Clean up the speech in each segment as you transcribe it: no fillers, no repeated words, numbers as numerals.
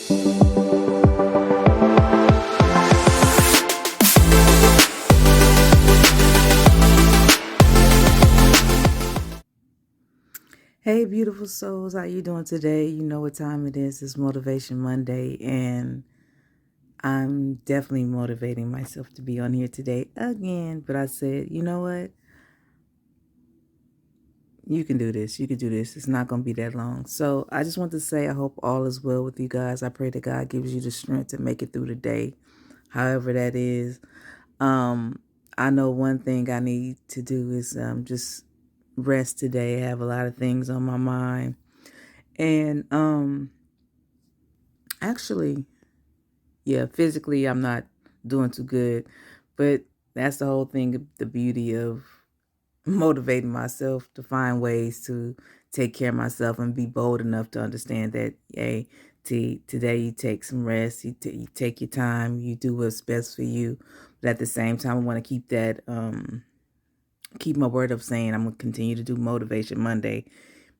Hey, beautiful souls, how you doing today? You know what time it is. It's Motivation Monday, and I'm definitely motivating myself to be on here today again. But I said, you know what? You can do this. You can do this. It's not going to be that long. So I just want to say I hope all is well with you guys. I pray that God gives you the strength to make it through the day, however that is. Um, I know one thing I need to do is just rest today. I have a lot of things on my mind. And actually, yeah, physically I'm not doing too good, but that's the whole thing, the beauty of motivating myself to find ways to take care of myself and be bold enough to understand that, hey, today you take some rest, you take your time, you do what's best for you. But at the same time, I want to keep my word of saying I'm gonna continue to do Motivation Monday.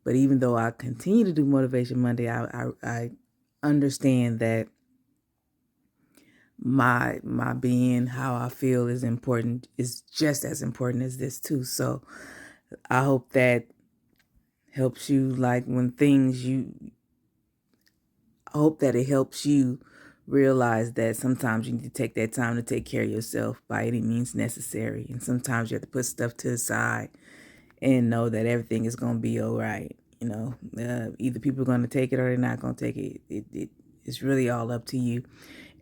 But even though I continue to do Motivation Monday, I understand that my being, how I feel is important, is just as important as this too. So I hope that helps you, like when things you I hope that it helps you realize that sometimes you need to take that time to take care of yourself by any means necessary, and sometimes you have to put stuff to the side and know that everything is going to be all right. Either people are going to take it or they're not going to take it. It's really all up to you.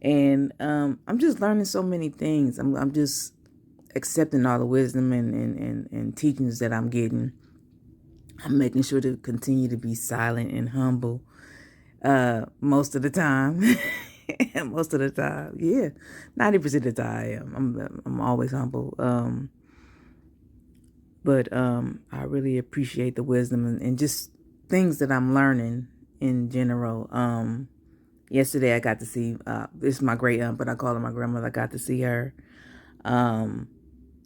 And I'm just learning so many things. I'm just accepting all the wisdom and teachings that I'm getting. I'm making sure to continue to be silent and humble most of the time. Most of the time, yeah, 90% of the time I am. I'm always humble. But I really appreciate the wisdom and just things that I'm learning in general. Yesterday I got to see this is my great aunt, but I call her my grandmother. I got to see her. Um,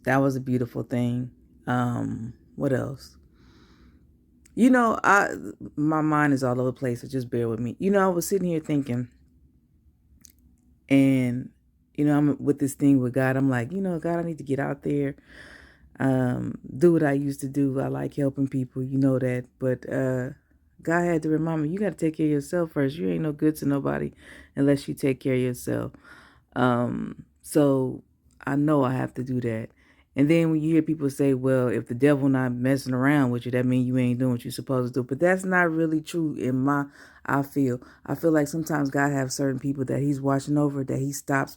that was a beautiful thing. What else? My mind is all over the place, so just bear with me. I was sitting here thinking, and I'm with this thing with God. I'm like, God, I need to get out there, do what I used to do. I like helping people, you know that. But God had to remind me, you got to take care of yourself first. You ain't no good to nobody unless you take care of yourself. So I know I have to do that. And then when you hear people say, well, if the devil not messing around with you, that means you ain't doing what you're supposed to do. But that's not really true I feel like sometimes God have certain people that he's watching over, that he stop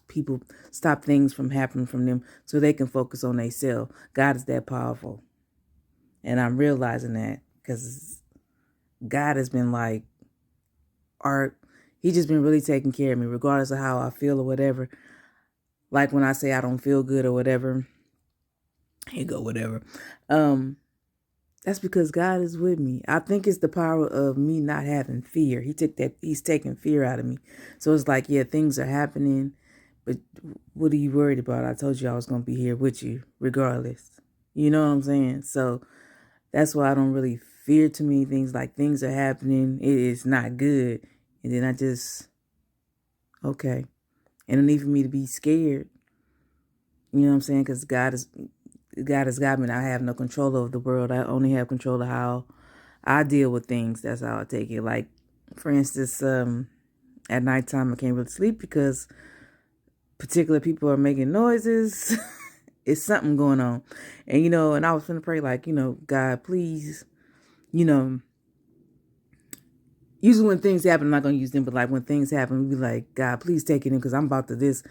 things from happening from them so they can focus on themselves. God is that powerful. And I'm realizing that because God has been like, he just been really taking care of me, regardless of how I feel or whatever. Like when I say I don't feel good or whatever, here go whatever. That's because God is with me. I think it's the power of me not having fear. He's taking fear out of me. So it's like, yeah, things are happening, but what are you worried about? I told you I was going to be here with you regardless. You know what I'm saying? So that's why I don't really fear too many things. Like things are happening. It is not good. And then okay. And no need for me to be scared. You know what I'm saying? Because God has got me, and I have no control over the world. I only have control of how I deal with things. That's how I take it. Like, for instance, at nighttime I can't really sleep because particular people are making noises. It's something going on. And I was gonna pray like, God, please, you know, usually when things happen, I'm not gonna use them, but like when things happen, we be like, God, please take it in because I'm about to this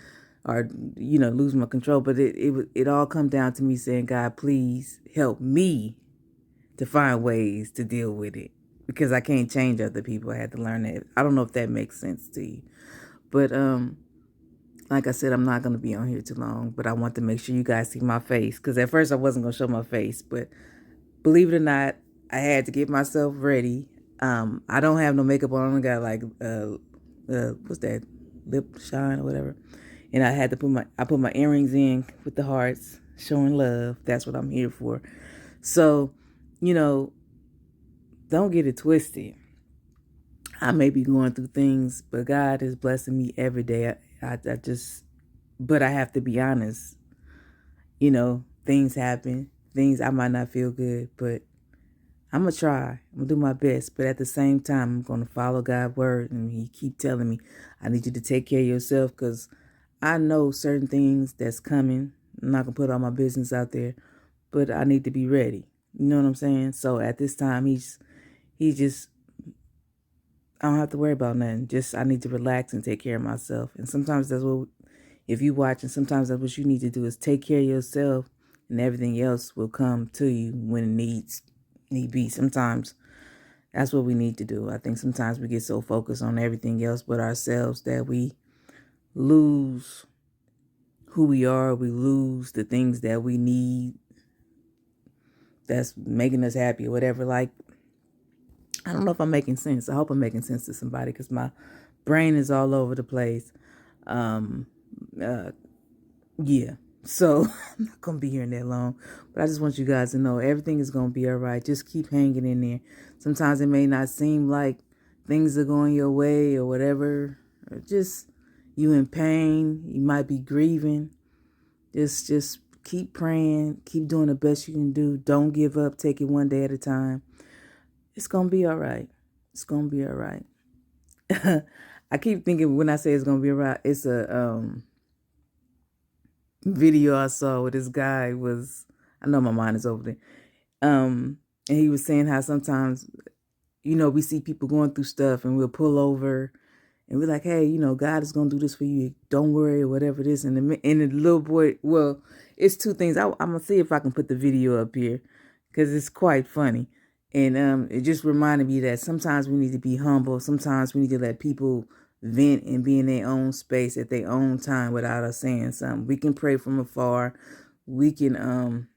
or lose my control. But it all come down to me saying, God, please help me to find ways to deal with it because I can't change other people. I had to learn that. I don't know if that makes sense to you, but like I said, I'm not gonna be on here too long. But I want to make sure you guys see my face because at first I wasn't gonna show my face, but believe it or not, I had to get myself ready. I don't have no makeup on. I only got like what's that, lip shine or whatever. And I had to put my earrings in with the hearts, showing love. That's what I'm here for. So, don't get it twisted. I may be going through things, but God is blessing me every day. But I have to be honest. Things happen. Things I might not feel good, but I'm gonna try. I'm gonna do my best. But at the same time, I'm gonna follow God's word, and He keep telling me, I need you to take care of yourself, because I know certain things that's coming. I'm not gonna put all my business out there, but I need to be ready. You know what I'm saying? So at this time, he just I don't have to worry about nothing. Just I need to relax and take care of myself. And sometimes that's what, if you watch, and sometimes that's what you need to do is take care of yourself, and everything else will come to you when it need be. Sometimes that's what we need to do. I think sometimes we get so focused on everything else but ourselves that we lose who we are. We lose the things that we need that's making us happy or whatever. Like, I don't know if I'm making sense. I hope I'm making sense to somebody, because my brain is all over the place. Um, uh, yeah. So I'm not going to be here that long, but I just want you guys to know everything is going to be all right. Just keep hanging in there. Sometimes it may not seem like things are going your way or whatever, or just you in pain. You might be grieving. Just keep praying. Keep doing the best you can do. Don't give up. Take it one day at a time. It's going to be all right. It's going to be all right. I keep thinking when I say it's going to be all right, it's a video I saw where this guy was, I know my mind is over there. And he was saying how sometimes, we see people going through stuff and we'll pull over and we're like, hey, God is going to do this for you. Don't worry, or whatever it is. And the little boy, well, it's two things. I'm going to see if I can put the video up here, because it's quite funny. And it just reminded me that sometimes we need to be humble. Sometimes we need to let people vent and be in their own space at their own time without us saying something. We can pray from afar. We can,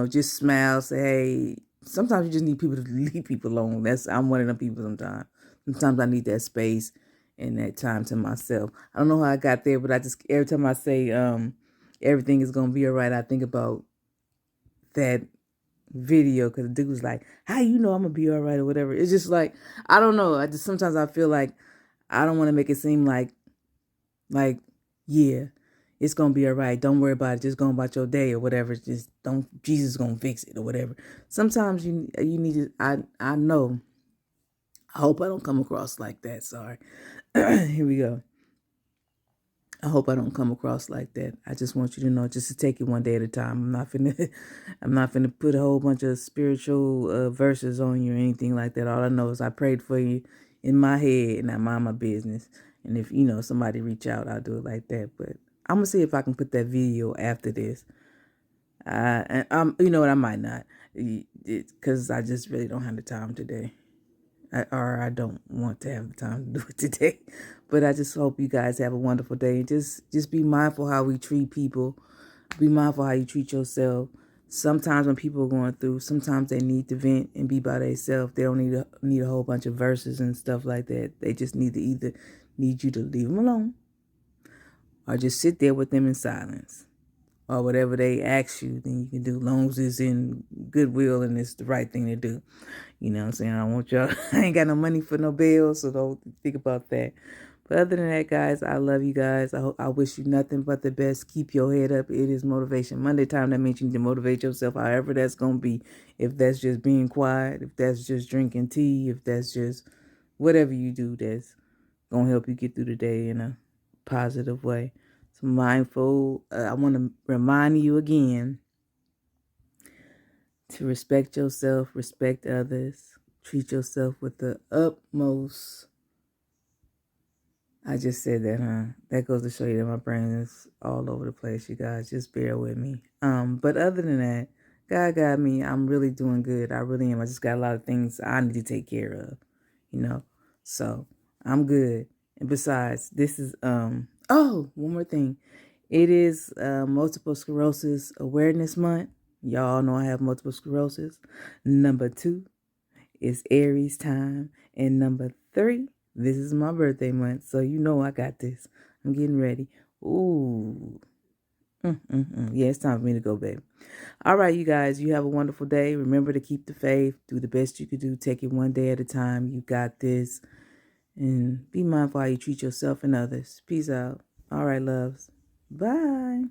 just smile, say, hey. Sometimes you just need people to leave people alone. I'm one of them people sometimes. Sometimes I need that space and that time to myself. I don't know how I got there, but every time I say everything is going to be all right, I think about that video, because the dude was like, how I'm gonna be all right or whatever. It's just like, I don't know. Sometimes I feel like I don't want to make it seem like yeah, it's gonna be all right. Don't worry about it. Just go about your day or whatever. Just don't. Jesus is gonna fix it or whatever. Sometimes you need to. I know. I hope I don't come across like that. Sorry. Here we go. I hope I don't come across like that. I just want you to know, just to take it one day at a time. I'm not finna put a whole bunch of spiritual verses on you or anything like that. All I know is I prayed for you in my head and I mind my business. And if, somebody reach out, I'll do it like that. But I'm gonna see if I can put that video after this. And you know what? I might not, because I just really don't have the time today. I don't want to have the time to do it today. But I just hope you guys have a wonderful day. Just be mindful how we treat people. Be mindful how you treat yourself. Sometimes when people are going through, sometimes they need to vent and be by themselves. They don't need a whole bunch of verses and stuff like that. They just need you to leave them alone, or just sit there with them in silence, or whatever they ask you, then you can do, long as it's in goodwill and it's the right thing to do. You know what I'm saying? I don't want y'all, I ain't got no money for no bills, so don't think about that. But other than that, guys, I love you guys. I wish you nothing but the best. Keep your head up. It is Motivation Monday time. That means you need to motivate yourself, however that's going to be. If that's just being quiet, if that's just drinking tea, if that's just whatever you do that's going to help you get through the day in a positive way. So mindful. I want to remind you again to respect yourself, respect others, treat yourself with the utmost. I just said that, huh? That goes to show you that my brain is all over the place, you guys. Just bear with me. But other than that, God got me. I'm really doing good. I really am. I just got a lot of things I need to take care of, So I'm good. And besides, this is one more thing. It is Multiple Sclerosis Awareness Month. Y'all know I have multiple sclerosis. Number 2 is Aries time. And number 3, this is my birthday month. So I got this. I'm getting ready. Ooh. Yeah, it's time for me to go, baby. All right, you guys, you have a wonderful day. Remember to keep the faith. Do the best you can do. Take it one day at a time. You got this. And be mindful how you treat yourself and others. Peace out. All right, loves. Bye.